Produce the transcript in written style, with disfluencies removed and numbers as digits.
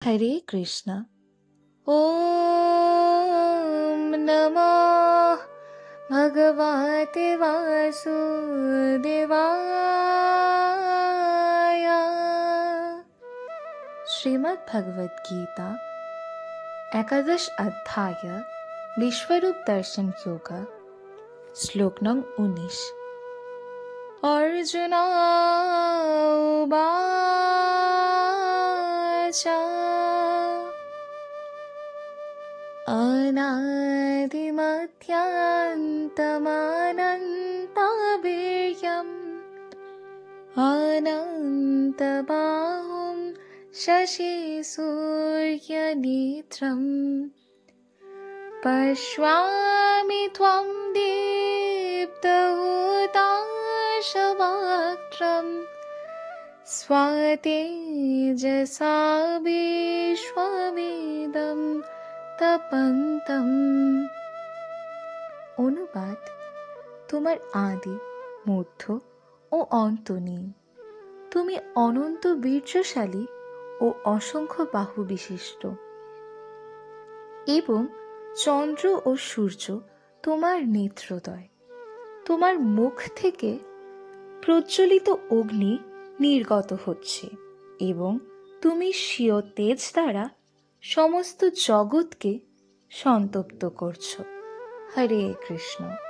हरे कृष्ण। ॐ नमो भगवते वासुदेवाय। श्रीमद्भगवद्गीता एकादश अध्याय विश्वरूप दर्शन योग श्लोक नं 19। अर्जुन उवाच अनादिमध्यान्तमनन्तवीर्यम् अनन्तबाहुं शशिसूर्यनेत्रम् पश्यामि त्वं दीप्तहुताशवक्त्रम् स्वतेजसा विश्वमिदं তপন্তম। অনুবাদ: তোমার আদি, মধ্য ও অন্ত নেই। তুমি অনন্ত বীর্যশালী ও অসংখ্য বাহু বিশিষ্ট, এবং চন্দ্র ও সূর্য তোমার নেত্রদ্বয়। তোমার মুখ থেকে প্রজ্বলিত অগ্নি নির্গত হচ্ছে এবং তুমি স্বীয় তেজ দ্বারা সমস্ত জগৎকে সন্তপ্ত করছো। হরে কৃষ্ণ।